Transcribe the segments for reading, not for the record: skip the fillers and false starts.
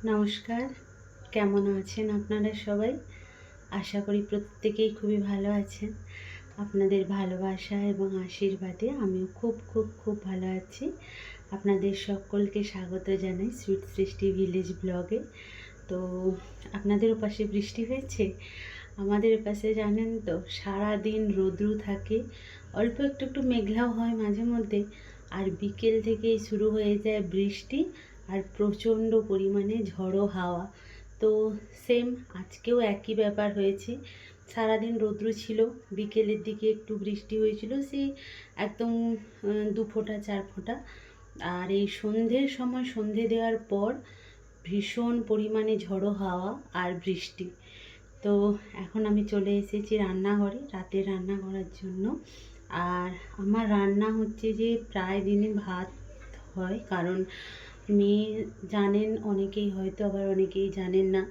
নমস্কার, কেমন আছেন আপনারা সবাই? আশা করি প্রত্যেকেই খুবই ভালো আছেন। আপনাদের ভালোবাসা এবং আশীর্বাদে আমিও খুব খুব খুব ভালো আছি। আপনাদের সকলকে স্বাগত জানাই সুইট সৃষ্টি ভিলেজ ব্লগে। তো আপনাদের ওপাশে বৃষ্টি হয়েছে? আমাদের এপাশে জানেন তো সারাদিন রোদ্রু থাকে, অল্প একটু একটু মেঘলাও হয় মাঝে মধ্যে, আর বিকেল থেকেই শুরু হয়ে যায় বৃষ্টি আর প্রচণ্ড পরিমাণে ঝড়ো হাওয়া। তো সেম আজকেও একই ব্যাপার হয়েছে। সারাদিন রৌদ্র ছিল, বিকেলের দিকে একটু বৃষ্টি হয়েছিল, সেই একদম 2 ফোঁটা 4 ফোঁটা। আর এই সন্ধ্যের সময় সন্ধে দেওয়ার পর ভীষণ পরিমাণে ঝড়ো হাওয়া আর বৃষ্টি। তো এখন আমি চলে এসেছি রান্নাঘরে রাতে রান্না করার জন্য। আর আমার রান্না হচ্ছে যে প্রায় দিনই ভাত হয়, কারণ মেয়ে জানেন অনেকেই, হয়তো আবার অনেকেই জানেন না,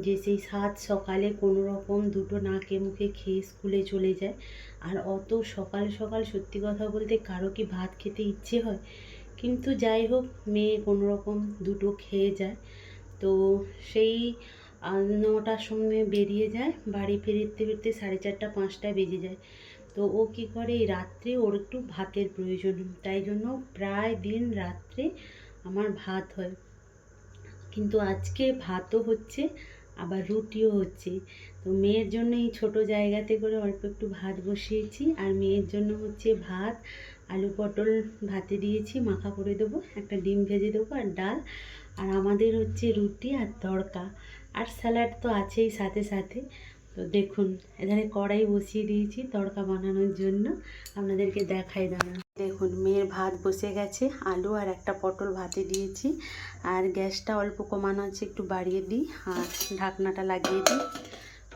যে সেই সাত সকালে কোনো রকম দুটো নাকে মুখে খেয়ে স্কুলে চলে যায়। আর অত সকাল সকাল সত্যি কথা বলতে কারো কি ভাত খেতে ইচ্ছে হয়? কিন্তু যাই হোক, মেয়ে কোনো রকম দুটো খেয়ে যায়। তো সেই 9টার সময় বেরিয়ে যায়, বাড়ি ফিরতে ফিরতে 4:30 5টা বেজে যায়। তো ও কী করে, এই রাত্রে ওর একটু ভাতের প্রয়োজন, তাই জন্য প্রায় দিন রাত্রে আমার ভাত হয়। কিন্তু আজকে ভাতও হচ্ছে, আবার রুটিও হচ্ছে। তো মেয়ের জন্য এই ছোটো জায়গাতে করে অল্প একটু ভাত বসিয়েছি, আর মেয়ের জন্য হচ্ছে ভাত, আলু পটল ভাতে দিয়েছি, মাখা করে দেবো, একটা ডিম ভেজে দেবো আর ডাল। আর আমাদের হচ্ছে রুটি আর তড়কা, আর স্যালাড তো আছেই সাথে সাথে। তো দেখুন, এখানে কড়াই বসিয়ে দিয়েছি তড়কা বানানোর জন্য, আপনাদেরকে দেখাই দাঁড়ান। দেখুন, মেয়ের ভাত বসে গেছে, আলু আর একটা পটল ভাতে দিয়েছি, আর গ্যাসটা অল্প কমানো আছে, একটু বাড়িয়ে দিই আর ঢাকনাটা লাগিয়ে দিই,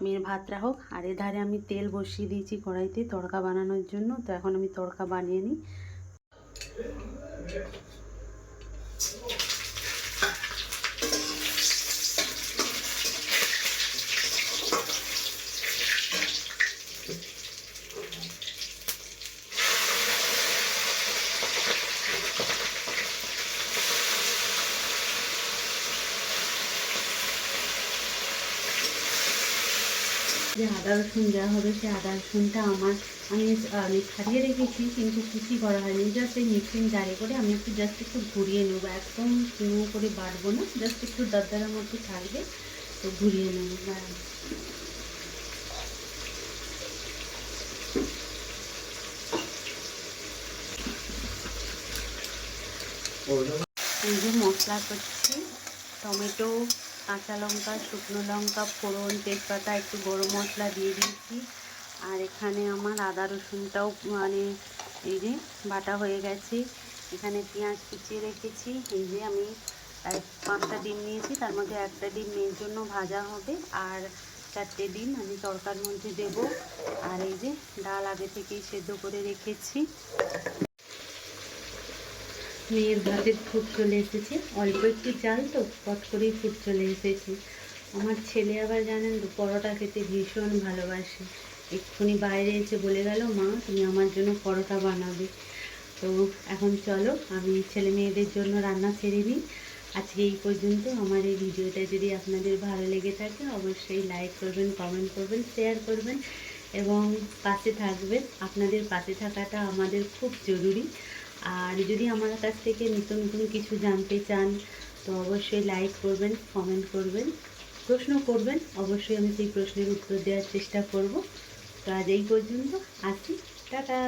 মেয়ের ভাতটা হোক। আর এধারে আমি তেল বসিয়ে দিয়েছি কড়াইতে তড়কা বানানোর জন্য। তো এখন আমি তড়কা বানিয়ে নিই। যে আদা রসুন দেওয়া হবে, সেই আদা রসুনটা আমি ছাড়িয়ে রেখেছি, কিন্তু কুচি করা হয়নি, জাস্ট এই মিক্সিং জারে করে আমি জাস্ট একটু ঘুরিয়ে নেবো, একদম স্লো করে বাটবো না, জাস্ট একটু দরদরার মতো থাকবে, তো ঘুরিয়ে নেবো। এই যে মশলা করছি, টমেটো, কাঁচা লঙ্কা, শুকনো লঙ্কা, ফোড়ন, তেজপাতা, একটু গরম মশলা দিয়ে দিয়েছি। আর এখানে আমার আদা রসুনটাও এই যে বাটা হয়ে গেছে। এখানে পেঁয়াজ কুচিয়ে রেখেছি। এই যে আমি 5টা ডিম নিয়েছি, তার মধ্যে একটা ডিম মেয়ের জন্য ভাজা হবে, আর 4টে ডিম আমি তড়কার মধ্যে দেব। আর এই যে ডাল আগে থেকেই সেদ্ধ করে রেখেছি। মেয়ের ভাতের ফুট চলে এসেছে, অল্প একটু চাল তো পট করেই ফুট চলে এসেছে। আমার ছেলে আবার জানেন তো পরোটা খেতে ভীষণ ভালোবাসে। এক্ষুনি বাইরে এসে বলে গেল, মা তুমি আমার জন্য পরোটা বানাবে। তো এখন চলো আমি ছেলে মেয়েদের জন্য রান্না সেরে নিই। আজকে এই পর্যন্ত। আমার এই ভিডিওটা যদি আপনাদের ভালো লেগে থাকে অবশ্যই লাইক করবেন, কমেন্ট করবেন, শেয়ার করবেন এবং পাশে থাকবেন। আপনাদের পাশে থাকাটা আমাদের খুব জরুরি। আর যদি আমার কাছ থেকে নিত্য নতুন কিছু জানতে চান তো অবশ্যই লাইক করবেন, কমেন্ট করবেন, প্রশ্ন করবেন, অবশ্যই আমি সেই প্রশ্নের উত্তর দেওয়ার চেষ্টা করব। তো আজ এই পর্যন্ত, আসি, টাটা।